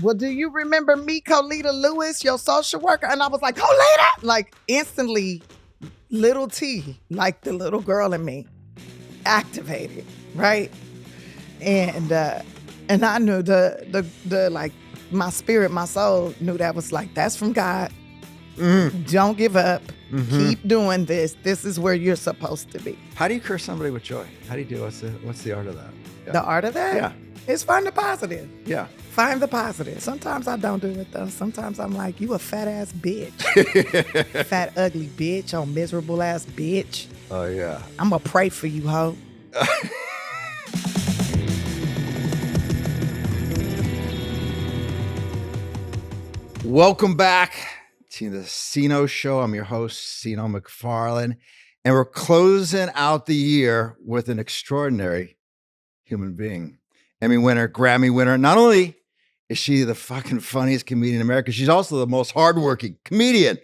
well, do you remember me, Colita Lewis, your social worker? And I was like, Colita! Like instantly, little T, like the little girl in me, activated, right? And I knew the like my spirit, my soul knew that was like, that's from God. Don't give up. Keep doing this. This is where you're supposed to be. How do you curse somebody with joy? How do you do? What's the art of that? Yeah. The art of that? Yeah. It's find the positive. Yeah. Find the positive. Sometimes I don't do it though. Sometimes I'm like, you a fat ass bitch. Fat, ugly bitch, oh miserable ass bitch. Oh yeah. I'm gonna pray for you, ho. Welcome back to the Seano Show. I'm your host, Seano McFarlane, and we're closing out the year with an extraordinary human being. Emmy winner, Grammy winner. Not only is she the fucking funniest comedian in America, she's also the most hardworking comedian,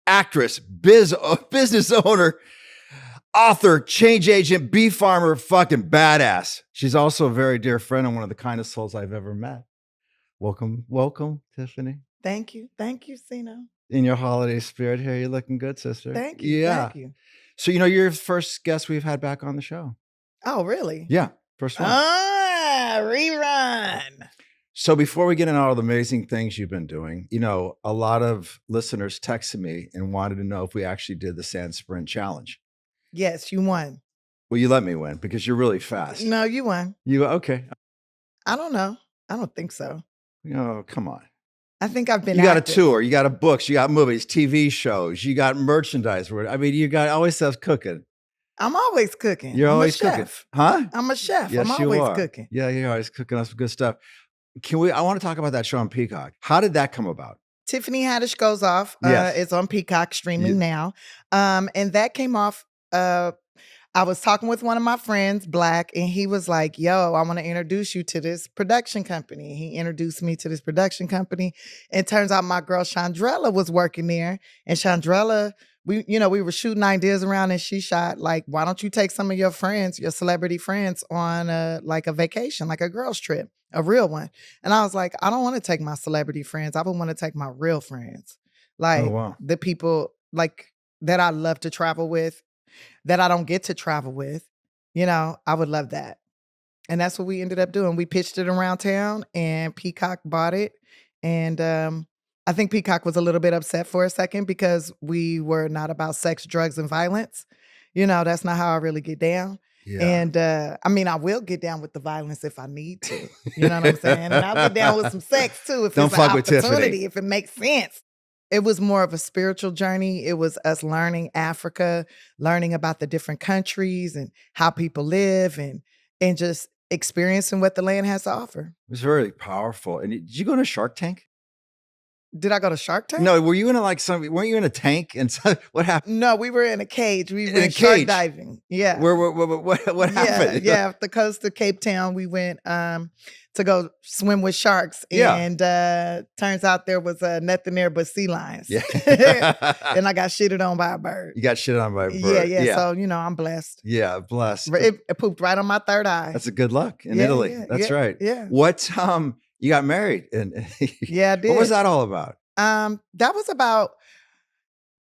actress, business owner, author, change agent, bee farmer, fucking badass. She's also a very dear friend and one of the kindest souls I've ever met. Welcome, Tiffany. Thank you, Seano. In your holiday spirit here, you're looking good, sister. Thank you. Yeah. Thank you. So, you're the first guest we've had back on the show. Oh, really? Yeah, first one. Rerun. So before we get into all the amazing things you've been doing, a lot of listeners texted me and wanted to know if we actually did the Sand Sprint Challenge. Yes, you won. Well, you let me win because you're really fast. No, you won. Okay. I don't know. I don't think so. Come on. I think I've been You got active. a tour, you got a books, you got movies, TV shows, you got merchandise. I mean, you got always stuff cooking. I'm always cooking. You're I'm always a chef. cooking. Huh? I'm a chef. Yes, I'm you always are. cooking. Yeah, you're always cooking us some good stuff. I want to talk about that show on Peacock. How did that come about? Tiffany Haddish Goes Off. Yes. It's on Peacock streaming now. And that came off. I was talking with one of my friends, Black, and he was like, yo, I want to introduce you to this production company. He introduced me to this production company. And turns out my girl Chandrella was working there. And Chandrella, we were shooting ideas around and she shot like, why don't you take some of your friends, your celebrity friends on a vacation, like a girls trip, a real one. And I was like, I don't want to take my celebrity friends. I would want to take my real friends. Like the people like that I love to travel with, that I don't get to travel with, I would love that. And that's what we ended up doing. We pitched it around town and Peacock bought it. And I think Peacock was a little bit upset for a second because we were not about sex, drugs, and violence. That's not how I really get down. Yeah. And I will get down with the violence if I need to. You know what I'm saying? And I'll get down with some sex too if it's an opportunity, if it makes sense. It was more of a spiritual journey. It was us learning Africa, learning about the different countries and how people live and just experiencing what the land has to offer. It was very powerful. And did you go to Shark Tank? Did I go to Shark Tank? No, were you in weren't you in a tank? And what happened? No, we were in a cage. We went shark diving. Yeah. What happened? Yeah, off the coast of Cape Town, we went to go swim with sharks. Yeah. And turns out there was nothing there but sea lions. Yeah. Then I got shitted on by a bird. You got shitted on by a bird. Yeah. So, I'm blessed. Yeah, blessed. It pooped right on my third eye. That's a good luck in Italy. That's right. Yeah. What, you got married. And yeah, I did. What was that all about? That was about,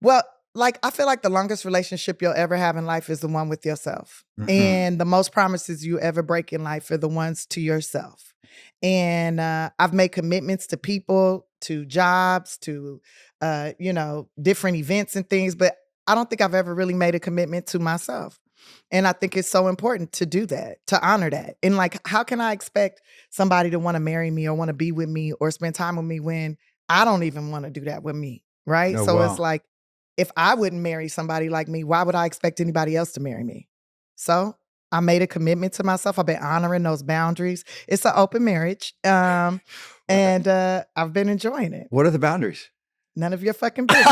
I feel like the longest relationship you'll ever have in life is the one with yourself. Mm-hmm. And the most promises you ever break in life are the ones to yourself. And I've made commitments to people, to jobs, to, different events and things, but I don't think I've ever really made a commitment to myself. And I think it's so important to do that, to honor that. And how can I expect somebody to want to marry me or want to be with me or spend time with me when I don't even want to do that with me, right? Oh, so wow. It's like, if I wouldn't marry somebody like me, why would I expect anybody else to marry me? So I made a commitment to myself. I've been honoring those boundaries. It's an open marriage. And I've been enjoying it. What are the boundaries? None of your fucking business.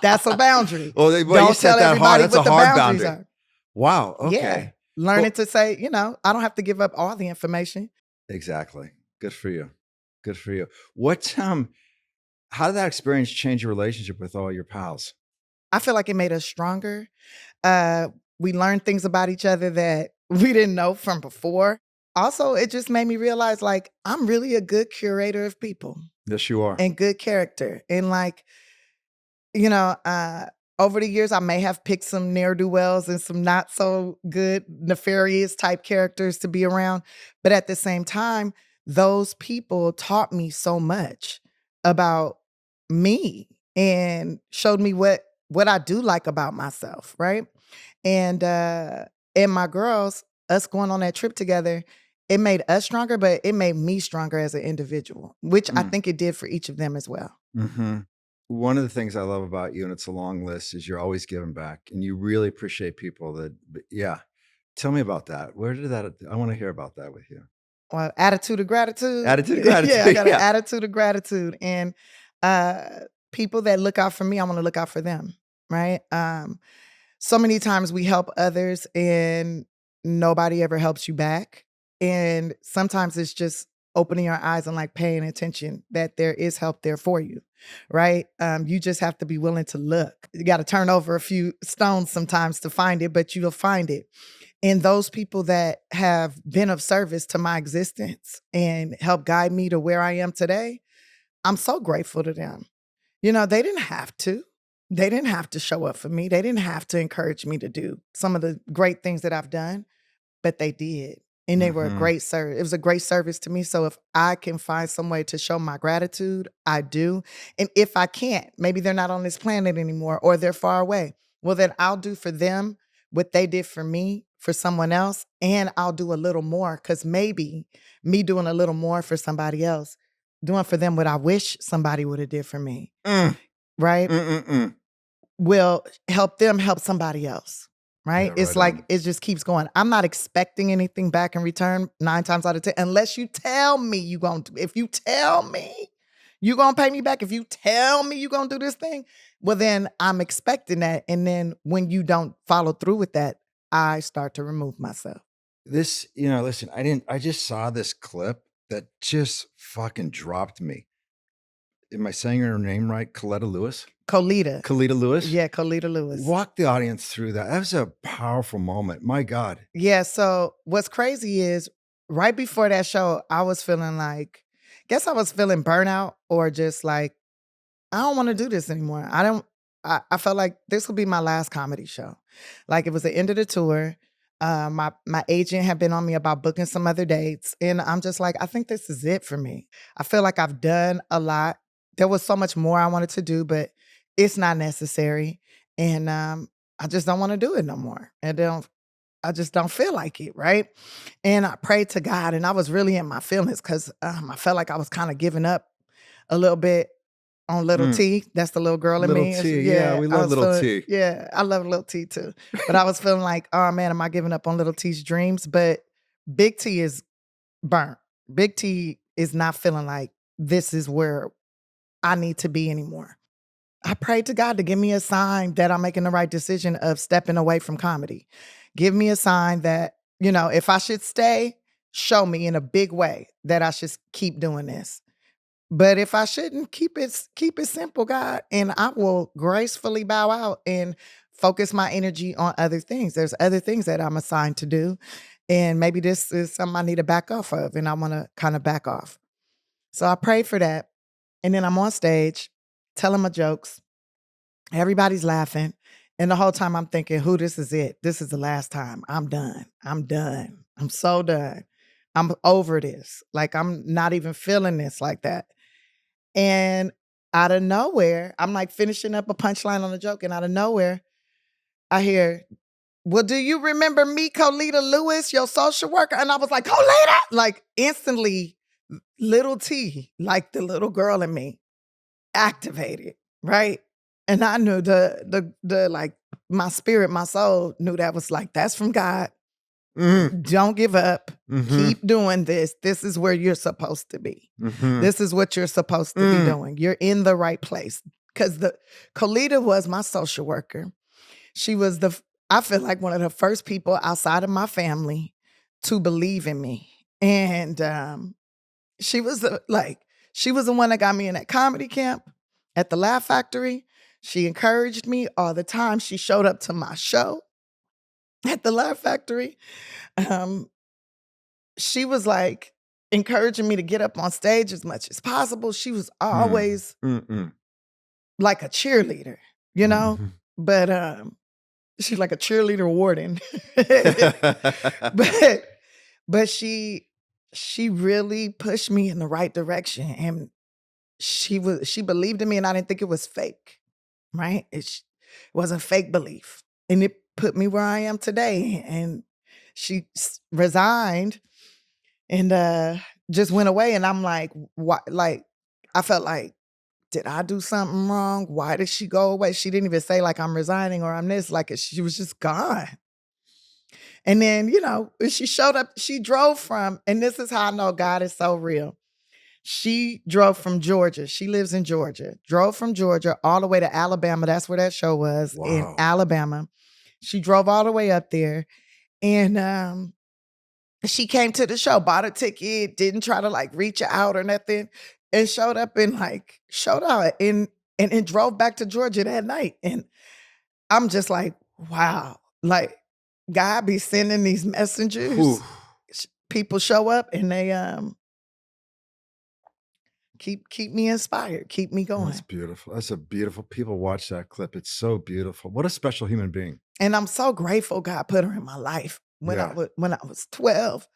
That's a boundary. Well, don't you set tell that hard. everybody That's what a the hard boundaries boundary. are. Wow. Okay. Yeah. Learning to say, I don't have to give up all the information. Exactly. Good for you. Good for you. How did that experience change your relationship with all your pals? I feel like it made us stronger. We learned things about each other that we didn't know from before. also, it just made me realize, like, I'm really a good curator of people Yes, you are. and good character. And like, you know, over the years, I may have picked some ne'er-do-wells and some not so good, nefarious type characters to be around. But at the same time, those people taught me so much about me and showed me what I do like about myself, right? And my girls, us going on that trip together, it made us stronger, but it made me stronger as an individual, which I think it did for each of them as well. Mm-hmm. One of the things I love about you, and it's a long list, is you're always giving back, and you really appreciate people that. Yeah, tell me about that. Where did that? I want to hear about that with you. Well, attitude of gratitude. Attitude of gratitude. Yeah, I got an Yeah. attitude of gratitude. And people that look out for me, I want to look out for them. Right. So many times we help others and nobody ever helps you back. And sometimes it's just opening your eyes and like paying attention that there is help there for you. Right. You just have to be willing to look. You got to turn over a few stones sometimes to find it, but you'll find it. And those people that have been of service to my existence and helped guide me to where I am today, I'm so grateful to them. You know, they didn't have to. They didn't have to show up for me. They didn't have to encourage me to do some of the great things that I've done, but they did. And they were a great service. It was a great service to me. So if I can find some way to show my gratitude, I do. And if I can't, maybe they're not on this planet anymore or they're far away. Well, then I'll do for them what they did for me, for someone else, and I'll do a little more because maybe me doing a little more for somebody else, doing for them what I wish somebody would have did for me, right? Will help them help somebody else. Right? Yeah, It's right like on. it just keeps going. I'm not expecting anything back in return 9 times out of 10 unless you tell me you going to. If you tell me you going to pay me back, if you tell me you going to do this thing, well then I'm expecting that, and then when you don't follow through with that, I start to remove myself. This, listen, I just saw this clip that just fucking dropped me. Am I saying her name right? Coletta Lewis? Colita. Colita Lewis? Yeah, Colita Lewis. Walk the audience through that. That was a powerful moment. My God. Yeah, so what's crazy is right before that show, I was feeling like, guess I was feeling burnout or just like, I don't want to do this anymore. I felt like this would be my last comedy show. Like it was the end of the tour. My agent had been on me about booking some other dates. And I'm just like, I think this is it for me. I feel like I've done a lot. There was so much more I wanted to do, but it's not necessary. And I just don't want to do it no more. I just don't feel like it, right? And I prayed to God, and I was really in my feelings because I felt like I was kind of giving up a little bit on Little T. That's the little girl in Little me. T. Yeah, we love Little T. Yeah, I love Little T too. But I was feeling like, oh man, am I giving up on Little T's dreams? But Big T is burnt. Big T is not feeling like this is where I need to be anymore. I prayed to God to give me a sign that I'm making the right decision of stepping away from comedy. Give me a sign that, if I should stay, show me in a big way that I should keep doing this. But if I shouldn't, keep it simple, God, and I will gracefully bow out and focus my energy on other things. There's other things that I'm assigned to do, and maybe this is something I need to back off of, and I want to kind of back off. So I prayed for that, and then I'm on stage telling my jokes. Everybody's laughing. And the whole time I'm thinking, who, this is it. This is the last time. I'm done. I'm done. I'm so done. I'm over this. Like, I'm not even feeling this like that. And out of nowhere, I'm like finishing up a punchline on a joke. And out of nowhere, I hear, well, do you remember me, Colita Lewis, your social worker? And I was like, Colita? Like instantly, Little T, like the little girl in me, activated, right? And I knew the like my spirit, my soul knew that was like, that's from God. Don't give up. Keep doing this. This is where you're supposed to be. This is what you're supposed to be doing. You're in the right place. Because Colita was my social worker. She was I feel like one of the first people outside of my family to believe in me. And she was the one that got me in that comedy camp at the Laugh Factory. She encouraged me all the time. She showed up to my show at the Laugh Factory. she was like encouraging me to get up on stage as much as possible. She was always like a cheerleader, you know? Mhm. But she's like a cheerleader warden. But but she really pushed me in the right direction, and she believed in me, and I didn't think it was fake, right? It wasn't fake belief, and it put me where I am today. And she resigned and just went away, and I'm like, why? Like, I felt like, did I do something wrong? Why did she go away? She didn't even say like I'm resigning or I'm this. Like she was just gone. And then, she showed up, she drove from, and this is how I know God is so real. She drove from Georgia. She lives in Georgia. Drove from Georgia all the way to Alabama. That's where that show was, in Wow. Alabama. She drove all the way up there. And she came to the show, bought a ticket, didn't try to like reach out or nothing, and showed up and like showed out and drove back to Georgia that night. And I'm just like, wow, like God be sending these messengers. Whew. People show up and they keep me inspired, keep me going. That's beautiful. That's a beautiful. People watch that clip. It's so beautiful. What a special human being. And I'm so grateful God put her in my life when I was 12.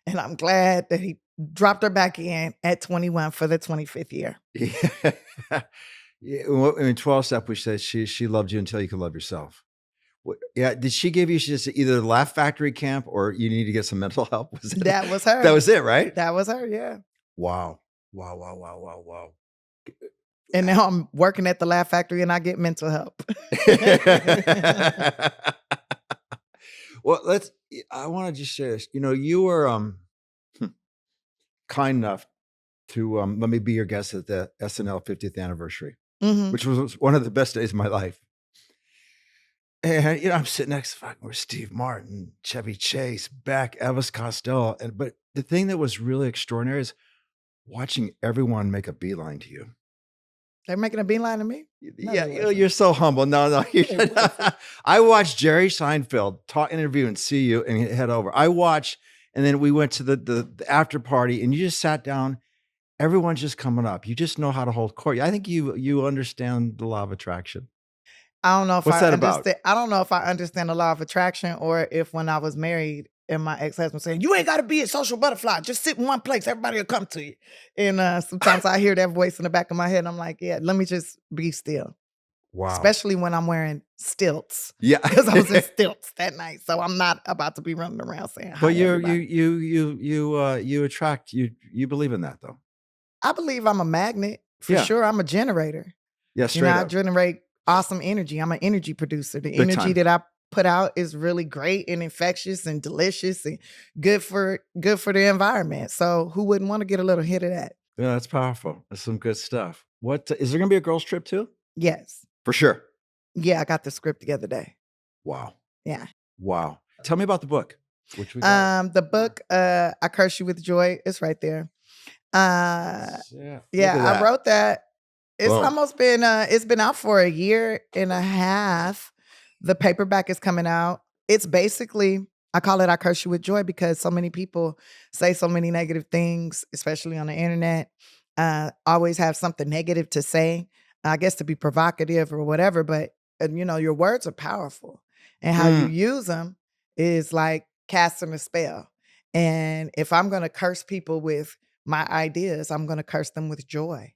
And I'm glad that he dropped her back in at 21 for the 25th year. Yeah. Yeah. In 12 step, we said she loved you until you could love yourself. Yeah. Did she give you just either the Laugh Factory camp or you need to get some mental help? That was her. That was it, right? That was her, yeah. Wow. Wow. And now I'm working at the Laugh Factory and I get mental help. Well, I want to just share this. You were kind enough to let me be your guest at the SNL 50th anniversary, which was one of the best days of my life. And I'm sitting next to with Steve Martin, Chevy Chase, Beck, Elvis Costello, but the thing that was really extraordinary is watching everyone make a beeline to you. They're making a beeline to me? Yeah, you're so humble. No. I watched Jerry Seinfeld interview and see you and head over. I watched, and then we went to the after party, and you just sat down. Everyone's just coming up. You just know how to hold court. I think you understand the law of attraction. I don't know if What's that about? I don't know if I understand the law of attraction, or if when I was married and my ex-husband saying, you ain't got to be a social butterfly. Just sit in one place. Everybody will come to you. And sometimes I hear that voice in the back of my head. And I'm like, yeah, let me just be still. Wow. Especially when I'm wearing stilts. Yeah. Because I was in stilts that night. So I'm not about to be running around saying hi. But you attract, you believe in that though. I believe I'm a magnet. For sure. I'm a generator. Yeah, straight up. I generate awesome energy. I'm an energy producer. The Big energy time. that I put out is really great and infectious and delicious and good for the environment. So who wouldn't want to get a little hit of that? Yeah, that's powerful. That's some good stuff. What is there going to be a girls' trip too? Yes. For sure. Yeah, I got the script the other day. Wow. Yeah. Wow. Tell me about the book. Which we got. The book, I Curse You with Joy, it's right there. I wrote that. It's almost been it's been out for a year and a half. The paperback is coming out. It's basically, I call it I Curse You with Joy because so many people say so many negative things, especially on the internet. Always have something negative to say, I guess to be provocative or whatever, but your words are powerful. And how you use them is like casting a spell. And if I'm going to curse people with my ideas, I'm going to curse them with joy.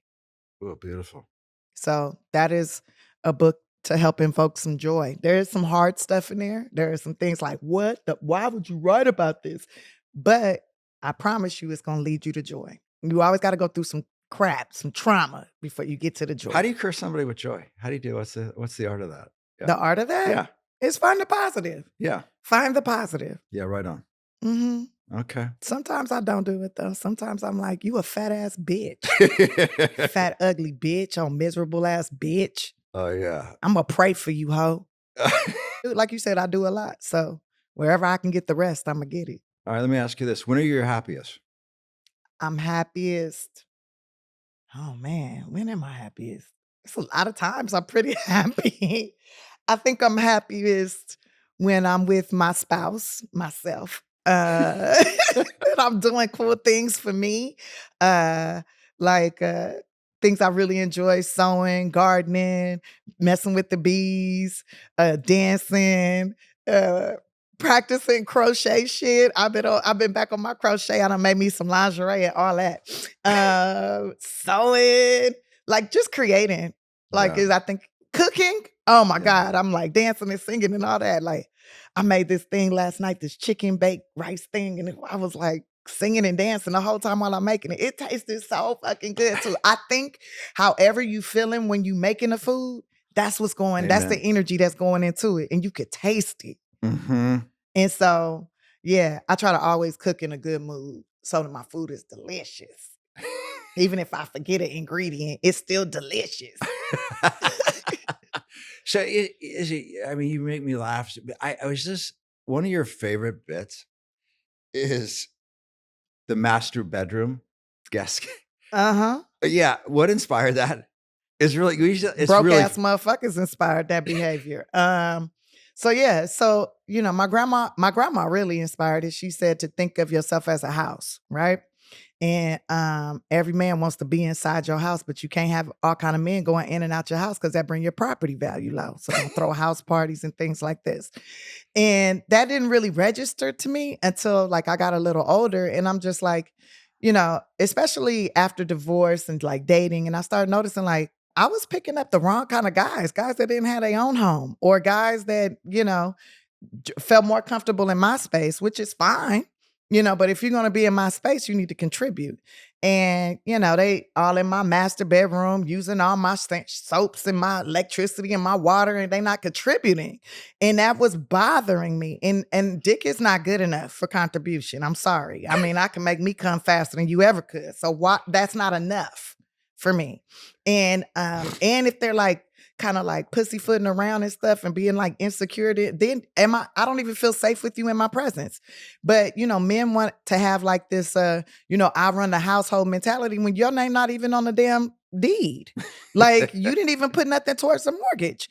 Oh, beautiful. So that is a book to help invoke some joy. There is some hard stuff in there. There are some things like, why would you write about this? But I promise you it's going to lead you to joy. You always got to go through some crap, some trauma before you get to the joy. How do you curse somebody with joy? How do you do? What's the art of that? Yeah. The art of that? Yeah. It's find the positive. Yeah. Find the positive. Yeah, right on. Mm-hmm. Okay. Sometimes I don't do it though. Sometimes I'm like, you a fat ass bitch. Fat, ugly bitch, oh miserable ass bitch. Oh yeah. I'm gonna pray for you, ho. Like you said, I do a lot. So wherever I can get the rest, I'm gonna get it. All right, let me ask you this. When are you your happiest? I'm happiest. Oh man, when am I happiest? It's a lot of times I'm pretty happy. I think I'm happiest when I'm with my spouse, myself. and I'm doing cool things for me. Like things I really enjoy: sewing, gardening, messing with the bees, dancing, uh, practicing crochet shit. I've been back on my crochet. I done made me some lingerie and all that. Sewing, like just creating. Like Yeah. I think cooking. Oh my Yeah. God. I'm like dancing and singing and all that. Like I made this thing last night, this chicken baked rice thing, and I was like singing and dancing the whole time while I'm making it. It tasted so fucking good too. I think however you feeling when you making the food, that's what's going, that's the Amen. energy that's going into it. And you could taste it. Mm-hmm. And so, yeah, I try to always cook in a good mood so that my food is delicious. Even if I forget an ingredient, it's still delicious. So I mean, you make me laugh. I was just, one of your favorite bits is the master bedroom guest. Uh-huh. Yeah. What inspired that? It's really, it's Broke really, ass motherfuckers inspired that behavior. So yeah, so you know, my grandma really inspired it. She said to think of yourself as a house, right? And every man wants to be inside your house, but you can't have all kind of men going in and out your house because that bring your property value low. So don't throw house parties and things like this. And that didn't really register to me until like I got a little older, and I'm just like, you know, especially after divorce and like dating, and I started noticing like I was picking up the wrong kind of guys that didn't have their own home, or guys that, you know, felt more comfortable in my space, which is fine, you know, but if you're going to be in my space, you need to contribute. And, you know, they all in my master bedroom using all my soaps and my electricity and my water, and they not contributing. And that was bothering me. And dick is not good enough for contribution. I'm sorry. I mean, I can make me come faster than you ever could. So what? That's not enough for me. And if they're like kind of like pussyfooting around and stuff and being like insecure, then I don't even feel safe with you in my presence. But you know, men want to have like this you know, I run the household mentality when your name not even on the damn deed. Like you didn't even put nothing towards the mortgage.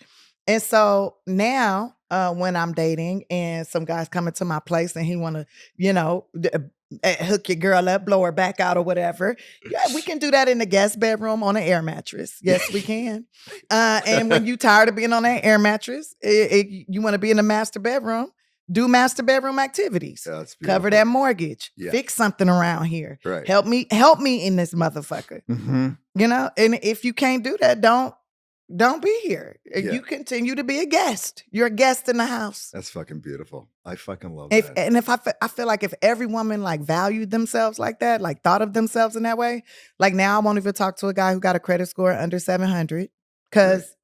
And so now when I'm dating and some guy's coming to my place and he want to, you know, hook your girl up, blow her back out or whatever. Yeah, we can do that in the guest bedroom on an air mattress. Yes, we can. And when you tired of being on that air mattress, you want to be in the master bedroom, do master bedroom activities. Yeah, cover that mortgage. Yeah. Fix something around here. Right. Help me in this motherfucker. Mm-hmm. You know, and if you can't do that, don't be here. Yeah. You continue to be a guest. You're a guest in the house. That's fucking beautiful. I fucking love that. And if I feel like if every woman like valued themselves like that, like thought of themselves in that way, like now I won't even talk to a guy who got a credit score under 700 because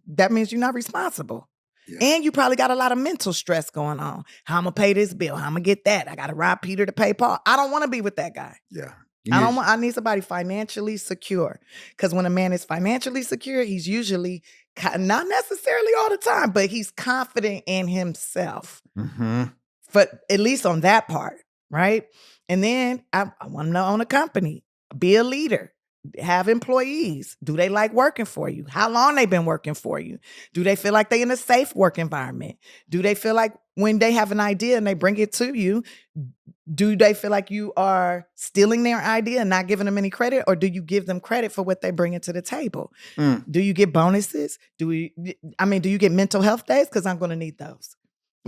that means you're not responsible. Yeah. And you probably got a lot of mental stress going on. How I'm gonna pay this bill? How I'm gonna get that? I gotta rob Peter to pay Paul. I don't want to be with that guy. Yeah. I need somebody financially secure. Because when a man is financially secure, he's usually not necessarily all the time, but he's confident in himself. Mm-hmm. But at least on that part, right? And then I want to own a company, be a leader, have employees. Do they like working for you? How long they been working for you? Do they feel like they in a safe work environment? Do they feel like when they have an idea and they bring it to you, do they feel like you are stealing their idea and not giving them any credit? Or do you give them credit for what they bring to the table? Do you get bonuses? Do you get mental health days? Because I'm going to need those.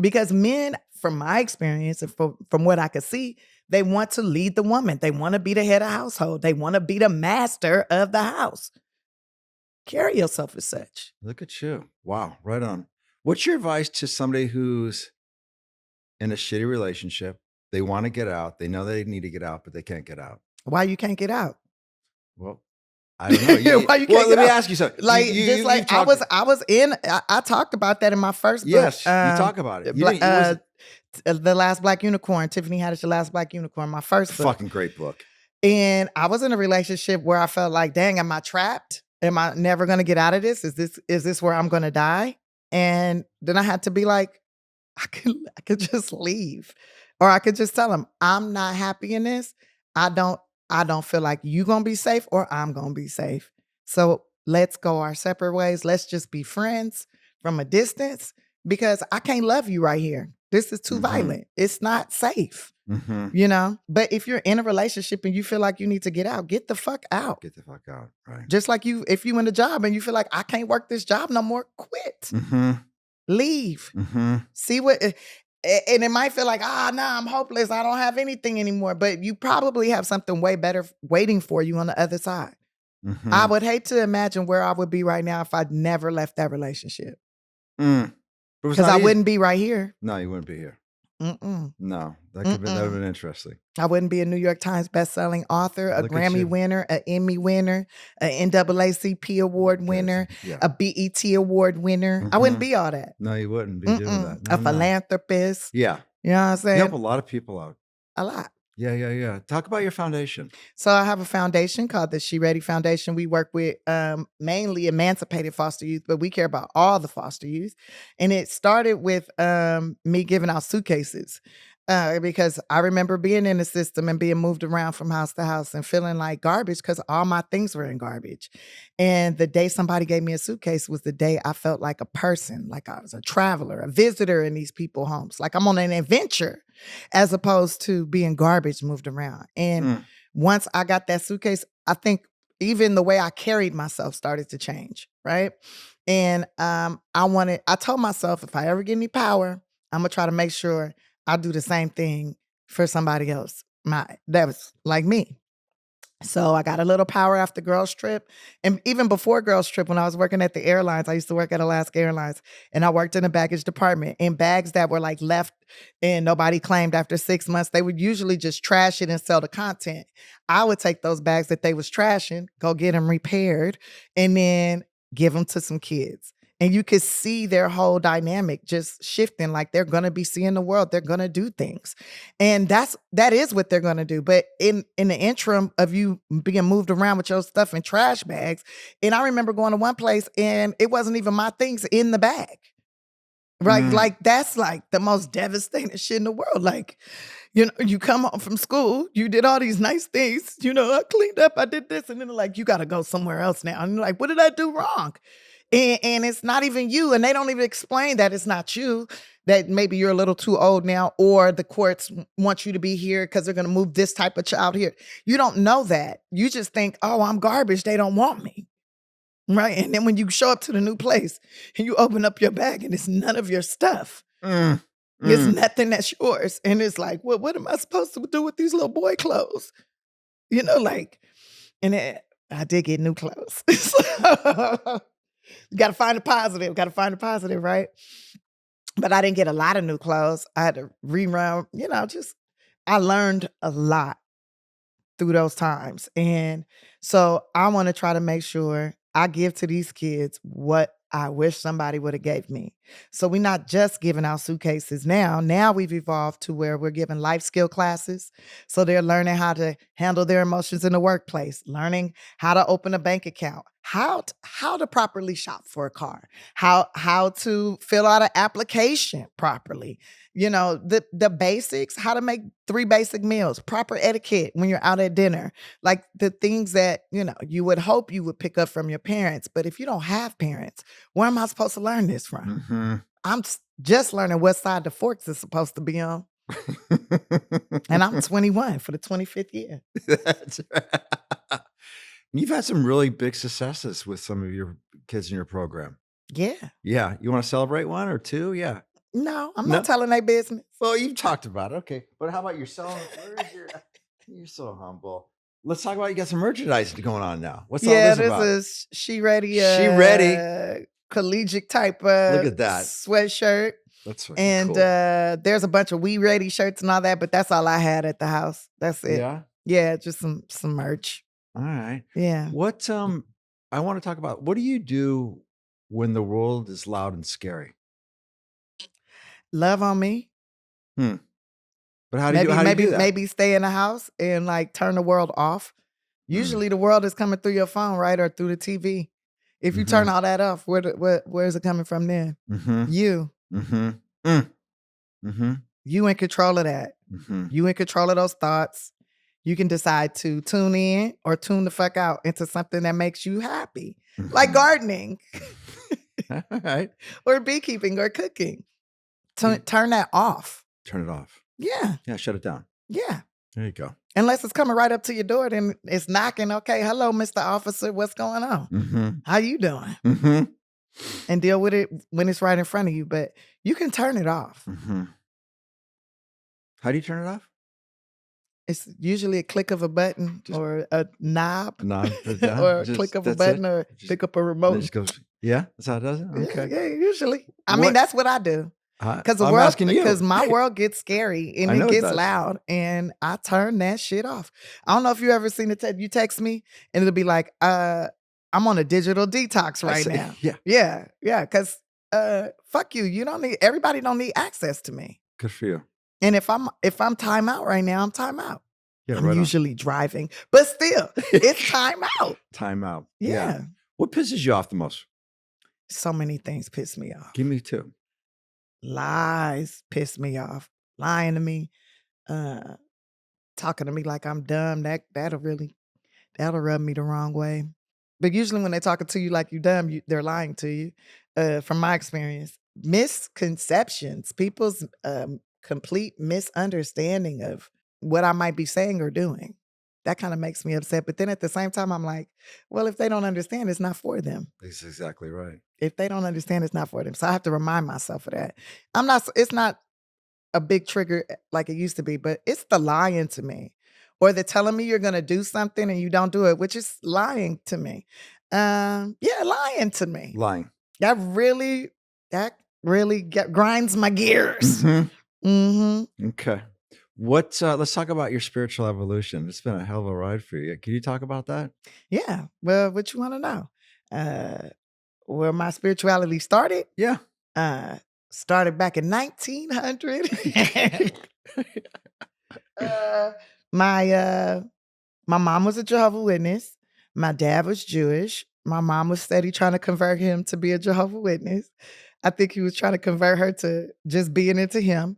Because men, from my experience and from what I could see, they want to lead the woman. They want to be the head of household. They want to be the master of the house. Carry yourself as such. Look at you. Wow. Right on. What's your advice to somebody who's in a shitty relationship? They want to get out. They know they need to get out, but they can't get out. Why you can't get out? Well, I don't know. Why you can't let me ask you something. Like, I talked about that in my first book. Yes, you talk about it. The Last Black Unicorn, Tiffany Haddish, The Last Black Unicorn, my first book. Fucking great book. And I was in a relationship where I felt like, dang, am I trapped? Am I never going to get out of this? Is this where I'm going to die? And then I had to be like, I could just leave. Or I could just tell him, I'm not happy in this. I don't feel like you're going to be safe or I'm going to be safe. So let's go our separate ways. Let's just be friends from a distance because I can't love you right here. This is too violent. It's not safe. you know? But if you're in a relationship and you feel like you need to get out, get the fuck out. Get the fuck out, right? Just like if you in a job and you feel like I can't work this job no more, quit. Leave. See what, and it might feel like, nah, I'm hopeless. I don't have anything anymore. But you probably have something way better waiting for you on the other side. I would hate to imagine where I would be right now if I'd never left that relationship. Because I wouldn't be right here. No, you wouldn't be here. No, that would have been interesting. I wouldn't be a New York Times bestselling author, a Grammy winner, an Emmy winner, an NAACP award winner, a BET award winner. I wouldn't be all that. No, you wouldn't be doing that. No, a philanthropist. Yeah. You know what I'm saying? You help a lot of people out. A lot. Yeah. Talk about your foundation. So I have a foundation called the She Ready Foundation. We work with mainly emancipated foster youth, but we care about all the foster youth. And it started with me giving out suitcases because I remember being in the system and being moved around from house to house and feeling like garbage because all my things were in garbage. And the day somebody gave me a suitcase was the day I felt like a person, like I was a traveler, a visitor in these people's homes, like I'm on an adventure, as opposed to being garbage moved around. And once I got that suitcase, I think even the way I carried myself started to change, right? And I told myself, if I ever get any power, I'm gonna try to make sure I do the same thing for somebody else that was like me. So I got a little power after Girls Trip. And even before Girls Trip, when I was working at the airlines, I used to work at Alaska Airlines, and I worked in the baggage department. And bags that were like left and nobody claimed after 6 months, they would usually just trash it and sell the content. I would take those bags that they was trashing, go get them repaired, and then give them to some kids. And you could see their whole dynamic just shifting, like they're going to be seeing the world. They're going to do things. And that is what they're going to do. But in the interim of you being moved around with your stuff in trash bags, and I remember going to one place and it wasn't even my things in the bag. Right? Like that's like the most devastating shit in the world. Like, you know, you come home from school, you did all these nice things, you know, I cleaned up, I did this, and then like, you got to go somewhere else now. And you're like, what did I do wrong? And it's not even you. And they don't even explain that it's not you, that maybe you're a little too old now, or the courts want you to be here because they're going to move this type of child here. You don't know that. You just think, oh, I'm garbage. They don't want me. Right. And then when you show up to the new place and you open up your bag and it's none of your stuff. It's nothing that's yours. And it's like, well, what am I supposed to do with these little boy clothes? You know, like, and I did get new clothes. You got to find the positive, right? But I didn't get a lot of new clothes. I had to rerun, you know, I learned a lot through those times. And so I want to try to make sure I give to these kids what I wish somebody would have gave me. So we're not just giving out suitcases now. Now we've evolved to where we're giving life skill classes. So they're learning how to handle their emotions in the workplace, learning how to open a bank account, how to properly shop for a car, how to fill out an application properly. You know, the basics, how to make 3 basic meals, proper etiquette when you're out at dinner, like the things that, you know, you would hope you would pick up from your parents. But if you don't have parents, where am I supposed to learn this from? I'm just learning what side the forks is supposed to be on. And I'm 21 for the 25th year. That's right. You've had some really big successes with some of your kids in your program. Yeah. Yeah. You want to celebrate 1 or 2? Yeah. No, I'm not telling their business. Well, you've talked about it. Okay. But how about yourself? You're so humble. Let's talk about, you got some merchandising going on now. What's all this about? This is She Ready. She Ready. Collegiate type Look at that sweatshirt. That's and cool. There's a bunch of We Ready shirts and all that, but that's all I had at the house. That's it. Yeah, just some merch. All right. Yeah. What I want to talk about, what do you do when the world is loud and scary? Love on me. But how do you do that? Maybe stay in the house and like turn the world off. Usually the world is coming through your phone, right? Or through the TV. If you turn all that off, where's it coming from then? You. You in control of that. You in control of those thoughts. You can decide to tune in or tune the fuck out into something that makes you happy. Like gardening. All right. Or beekeeping or cooking. Turn that off. Turn it off. Yeah. Yeah, shut it down. Yeah. There you go. Unless it's coming right up to your door, then it's knocking. Okay, hello, Mr. Officer. What's going on? Mm-hmm. How you doing? Mm-hmm. And deal with it when it's right in front of you. But you can turn it off. Mm-hmm. How do you turn it off? It's usually a click of a button or a knob No, or a click of a button or pick up a it remote. just goes. Yeah, that's how it does it. Okay. Yeah, usually. I mean, that's what I do. Because I'm asking you. Because my world gets scary and it gets loud, and I turn that shit off. I don't know if you ever seen it. You text me and it'll be like, I'm on a digital detox right now. Yeah. Because fuck you. Everybody don't need access to me. Good for you. And if I'm time out right now, I'm time out. Yeah, I'm usually driving, but still, it's time out. Time out. Yeah. What pisses you off the most? So many things piss me off. Give me two. Lies piss me off. Lying to me, talking to me like I'm dumb. That'll rub me the wrong way. But usually when they're talking to you like you dumb, they're lying to you. From my experience, misconceptions, people's complete misunderstanding of what I might be saying or doing. That kind of makes me upset. But then at the same time, I'm like, well, if they don't understand, it's not for them. That's exactly right. If they don't understand, it's not for them. So I have to remind myself of that. It's not a big trigger like it used to be, but it's the lying to me. Or the telling me you're going to do something and you don't do it, which is lying to me. Lying to me. Lying. That really grinds my gears. Mm-hmm. Mm-hmm. Okay. Let's talk about your spiritual evolution. It's been a hell of a ride for you. Can you talk about that? Yeah. Well, what you want to know? Where my spirituality started? Yeah. Started back in 1900. My mom was a Jehovah's Witness. My dad was Jewish. My mom was steady trying to convert him to be a Jehovah's Witness. I think he was trying to convert her to just being into him.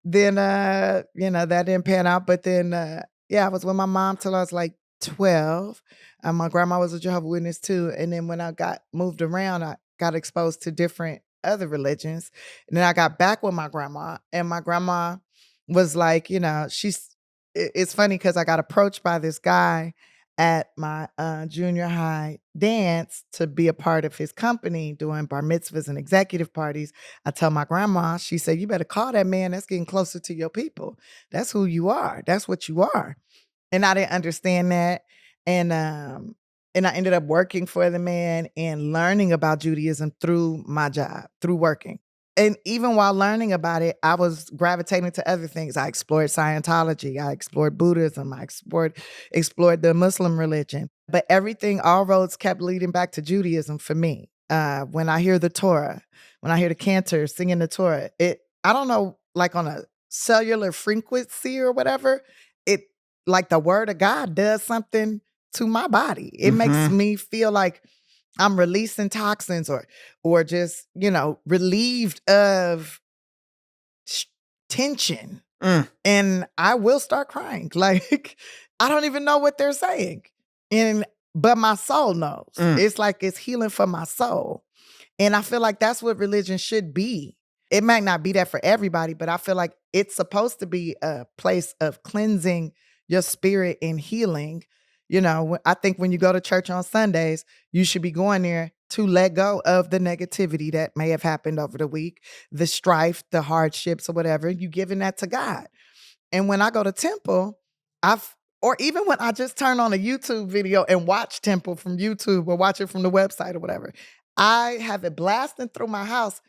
Then, that didn't pan out. But then, I was with my mom till I was like 12. My grandma was a Jehovah's Witness too. And then when I got moved around, I got exposed to different other religions. And then I got back with my grandma, and my grandma was like, it's funny because I got approached by this guy at my junior high dance to be a part of his company doing bar mitzvahs and executive parties. I tell my grandma, she said, you better call that man. That's getting closer to your people. That's who you are. That's what you are. And I didn't understand that. And I ended up working for the man and learning about Judaism through my job, through working. And even while learning about it, I was gravitating to other things. I explored Scientology. I explored Buddhism. I explored the Muslim religion. But all roads kept leading back to Judaism for me. When I hear the Torah, when I hear the cantor singing the Torah, I don't know, like on a cellular frequency or whatever, it like the word of God does something to my body. It makes me feel like I'm releasing toxins or just, relieved of tension. And I will start crying. Like, I don't even know what they're saying. But my soul knows. It's like it's healing for my soul. And I feel like that's what religion should be. It might not be that for everybody, but I feel like it's supposed to be a place of cleansing your spirit and healing. I think when you go to church on Sundays, you should be going there to let go of the negativity that may have happened over the week, the strife, the hardships or whatever. You giving that to God. And when I go to temple, or even when I just turn on a YouTube video and watch temple from YouTube or watch it from the website or whatever, I have it blasting through my house.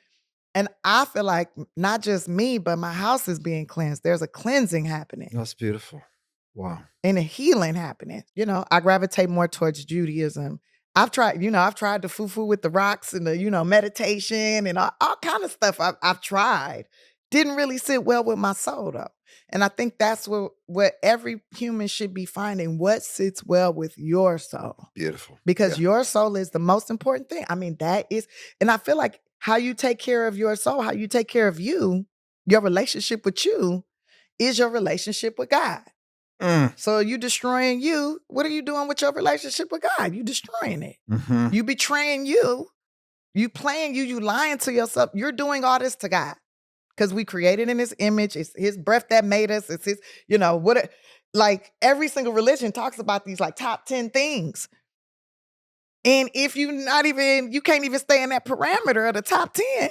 And I feel like not just me, but my house is being cleansed. There's a cleansing happening. That's beautiful. Wow. And a healing happening. I gravitate more towards Judaism. I've tried the foo-foo with the rocks and the, meditation and all kind of stuff I've tried. Didn't really sit well with my soul though. And I think that's what every human should be finding, what sits well with your soul. Beautiful. Because your soul is the most important thing. I mean, and I feel like how you take care of your soul, how you take care of you, your relationship with you is your relationship with God. So you destroying you. What are you doing with your relationship with God? You destroying it. You betraying you. You playing you. You lying to yourself. You're doing all this to God. because we created in his image. It's his breath that made us. It's his, like every single religion talks about these like top 10 things. And if you can't even stay in that parameter of the top 10,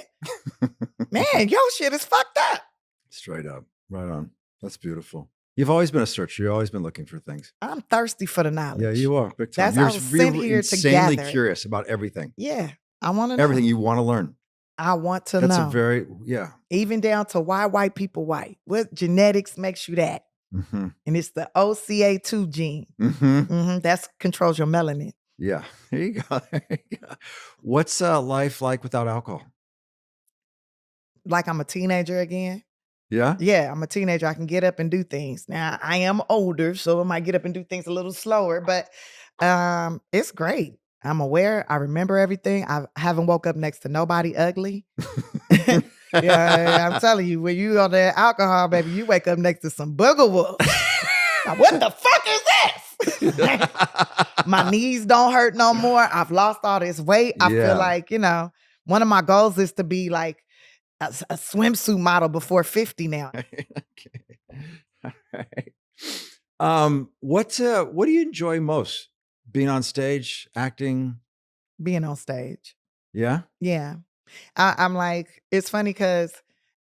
man, your shit is fucked up. Straight up. Right on. That's beautiful. You've always been a searcher. You've always been looking for things. I'm thirsty for the knowledge. Yeah, you are. Big time. That's I was sent here insanely to gather. Curious about everything. Yeah. I want to know. Everything you want to learn. I want to That's know. yeah. Even down to why white people white. What genetics makes you that? Mm-hmm. And it's the OCA2 gene. Mm-hmm. Mm-hmm. That controls your melanin. Yeah. There you go. What's life like without alcohol? Like I'm a teenager again. Yeah? Yeah, I'm a teenager. I can get up and do things. Now, I am older, so I might get up and do things a little slower, but it's great. I'm aware. I remember everything. I haven't woke up next to nobody ugly. Yeah, I'm telling you, when you on that alcohol, baby, you wake up next to some booger wolves. Now, what the fuck is this? My knees don't hurt no more. I've lost all this weight. I feel like, one of my goals is to be like a swimsuit model before 50 now. Okay. All right. What do you enjoy most? Being on stage, acting? Being on stage. Yeah? Yeah. I'm like, it's funny because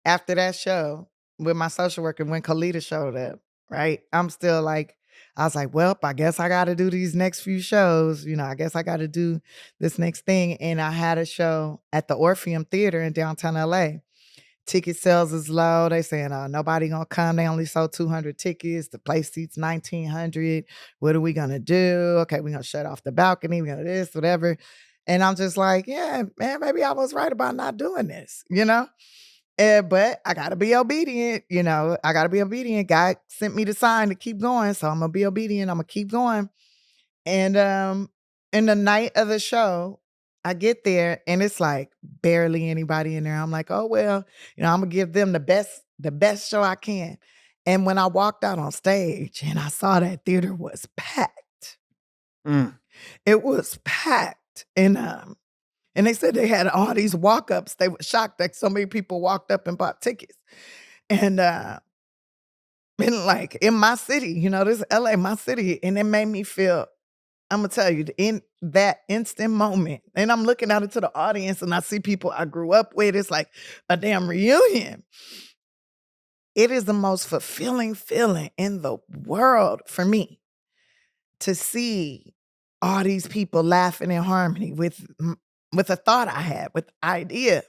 after that show with my social worker, when Kalita showed up, right? I'm still like, I was like, well, I guess I got to do these next few shows. I guess I got to do this next thing. And I had a show at the Orpheum Theater in downtown LA. Ticket sales is low. They saying, nobody gonna come. They only sold 200 tickets. The place seats 1,900. What are we gonna do? Okay, we're gonna shut off the balcony. We're gonna this, whatever. And I'm just like, yeah, man, maybe I was right about not doing this, But I gotta be obedient, I gotta be obedient. God sent me the sign to keep going, so I'm gonna be obedient. I'm gonna keep going. And in the night of the show, I get there and it's like barely anybody in there. I'm like, oh well, I'm gonna give them the best show I can. And when I walked out on stage and I saw that theater was packed, it was packed. And they said they had all these walk-ups. They were shocked that so many people walked up and bought tickets. And like in my city, this is LA, my city, and it made me feel, I'm gonna tell you, in that instant moment, and I'm looking out into the audience and I see people I grew up with. It's like a damn reunion. It is the most fulfilling feeling in the world for me to see all these people laughing in harmony with a thought I had, with idea,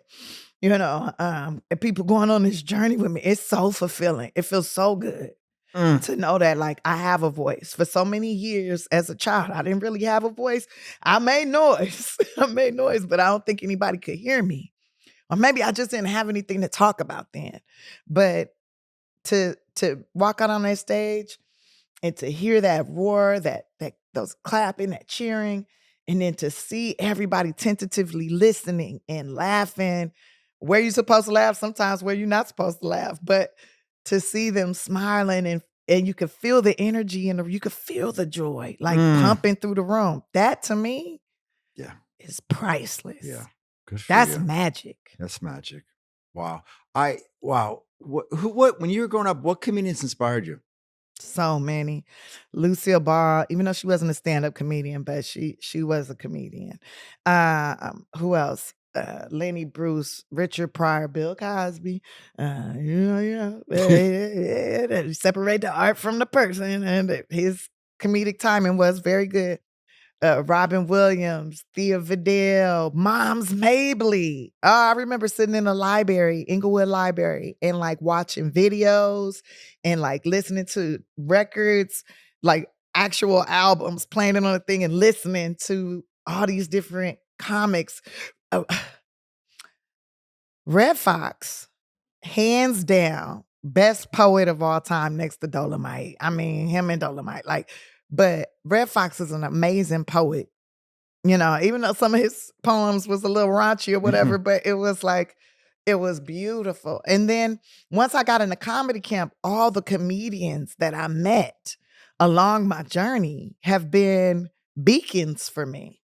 and people going on this journey with me. It's so fulfilling. It feels so good. To know that like I have a voice. For so many years as a child, I didn't really have a voice. I made noise. But I don't think anybody could hear me. Or maybe I just didn't have anything to talk about then. But to walk out on that stage and to hear that roar, that those clapping, that cheering, and then to see everybody tentatively listening and laughing, where you're supposed to laugh, sometimes where you're not supposed to laugh, but to see them smiling and you could feel the energy and you could feel the joy like pumping through the room. That to me, is priceless. Yeah, good for That's you. magic. That's magic. Wow. What when you were growing up, what comedians inspired you? So many. Lucille Ball, even though she wasn't a stand-up comedian, but she was a comedian. Who else? Lenny Bruce, Richard Pryor, Bill Cosby. Separate the art from the person, and his comedic timing was very good. Robin Williams, Thea Vidal, Moms Mabley. Oh, I remember sitting in the library, Inglewood Library, and like watching videos and like listening to records, like actual albums, playing it on a thing and listening to all these different comics. Red Fox, hands down, best poet of all time next to Dolomite. I mean, him and Dolomite, but Red Fox is an amazing poet. Even though some of his poems was a little raunchy or whatever, but it was beautiful. And then once I got into comedy camp, all the comedians that I met along my journey have been beacons for me.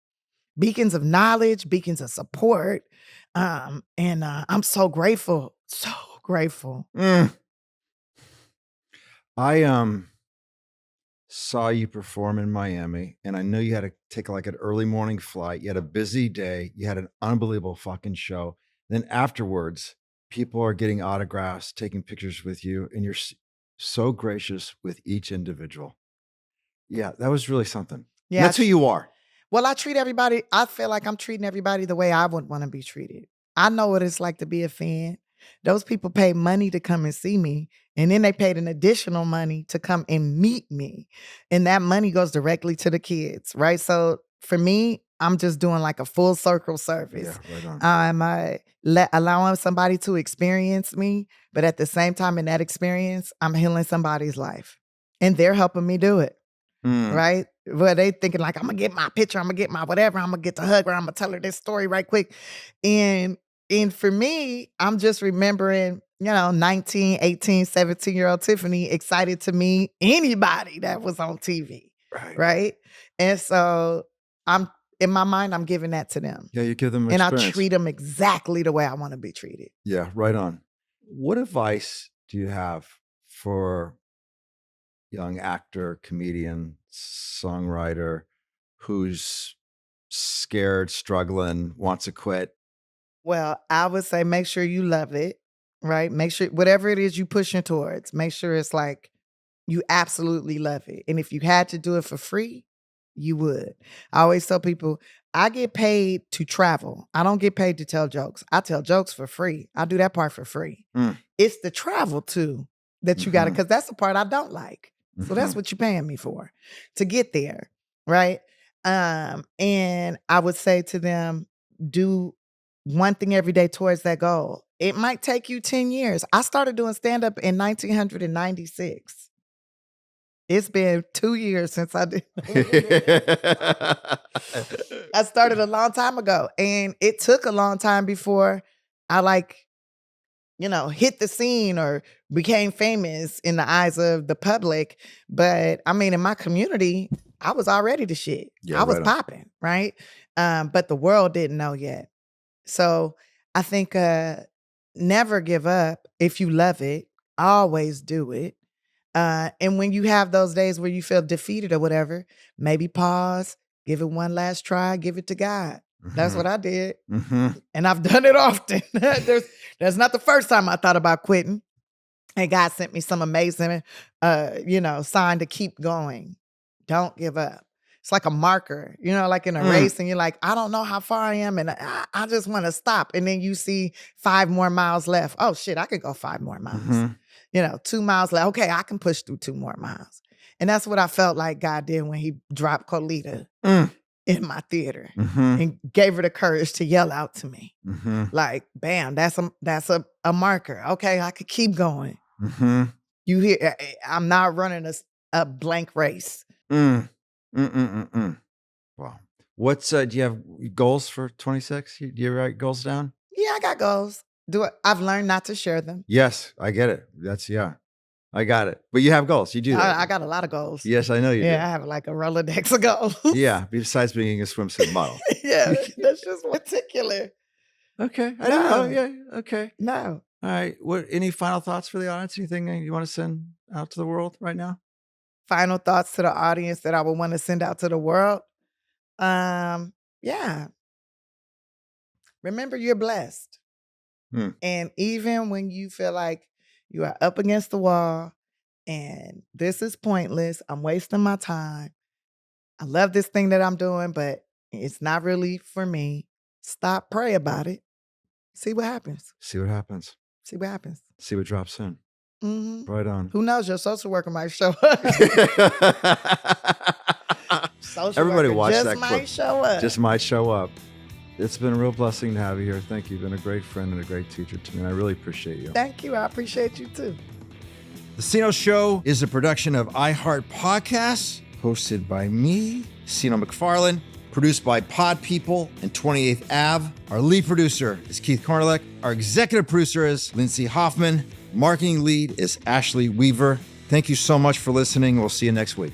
Beacons of knowledge, beacons of support. And I'm so grateful grateful. I saw you perform in Miami, and I know you had to take like an early morning flight. You had a busy day. You had an unbelievable fucking show. Then afterwards, people are getting autographs, taking pictures with you, and you're so gracious with each individual. Yeah, that was really something. Yeah, That's who you are. Well, I treat everybody, I feel like I'm treating everybody the way I would want to be treated. I know what it's like to be a fan. Those people pay money to come and see me, and then they paid an additional money to come and meet me. And that money goes directly to the kids, right? So for me, I'm just doing like a full circle service. Yeah, right on. Allowing somebody to experience me, but at the same time in that experience, I'm healing somebody's life. And they're helping me do it. Right? Well, they thinking like, I'm gonna get my picture, I'm gonna get my whatever, I'm gonna get to hug her, I'm gonna tell her this story right quick. And for me, I'm just remembering, 19, 18, 17-year-old Tiffany excited to meet anybody that was on TV. Right? And so in my mind, I'm giving that to them. Yeah, you give them and experience. I treat them exactly the way I want to be treated. Yeah, right on. What advice do you have for young actor, comedian, songwriter who's scared, struggling, wants to quit? Well, I would say make sure you love it, right? Make sure whatever it is you pushing towards, make sure it's like you absolutely love it. And if you had to do it for free, you would. I always tell people, I get paid to travel. I don't get paid to tell jokes. I tell jokes for free. I do that part for free. It's the travel too that you got to, because that's the part I don't like. So that's what you're paying me for, to get there, right? And I would say to them, do one thing every day towards that goal. It might take you 10 years. I started doing stand-up in 1996. It's been 2 years since I did. I started a long time ago, and it took a long time before I hit the scene or became famous in the eyes of the public. But I mean, in my community, I was already the shit. Yeah, I was popping, right? But the world didn't know yet. So I think never give up. If you love it, always do it. And when you have those days where you feel defeated or whatever, maybe pause, give it one last try, give it to God. That's what I did. And I've done it often. There's not the first time I thought about quitting. And God sent me some amazing, sign to keep going. Don't give up. It's like a marker, like in a race, and you're like, I don't know how far I am, and I just want to stop. And then you see 5 more miles left. Oh, shit, I could go 5 more miles. 2 miles left. Okay, I can push through 2 more miles. And that's what I felt like God did when he dropped Colita in my theater and gave her the courage to yell out to me. Like, bam, that's a marker. Okay, I could keep going. You hear, I'm not running a blank race. Wow. What's do you have goals for 26? Do you write goals down? Yeah, I got goals. I've learned not to share them. Yes, I get it. I got it. But you have goals. You do that. I got a lot of goals. Yes, I know you do. Yeah, I have like a Rolodex of goals. Yeah, besides being a swimsuit model. Yeah, that's just particular. Okay. I don't know. Yeah, okay. No. All right. Any final thoughts for the audience? Anything you want to send out to the world right now? Final thoughts to the audience that I would want to send out to the world? Yeah. Remember, you're blessed. And even when you feel like you are up against the wall and this is pointless, I'm wasting my time, I love this thing that I'm doing, but it's not really for me. Stop, pray about it. See what happens. See what happens. See what happens. See what drops in. Right on. Who knows? Your social worker might show up. Everybody watch that might clip. Show up. Just might show up. It's been a real blessing to have you here. Thank you. You've been a great friend and a great teacher to me. And I really appreciate you. Thank you. I appreciate you too. The Seano Show is a production of iHeart Podcasts, hosted by me, Seano McFarlane, produced by Pod People and 28th Ave. Our lead producer is Keith Kornelek. Our executive producer is Lindsay Hoffman. Marketing lead is Ashley Weaver. Thank you so much for listening. We'll see you next week.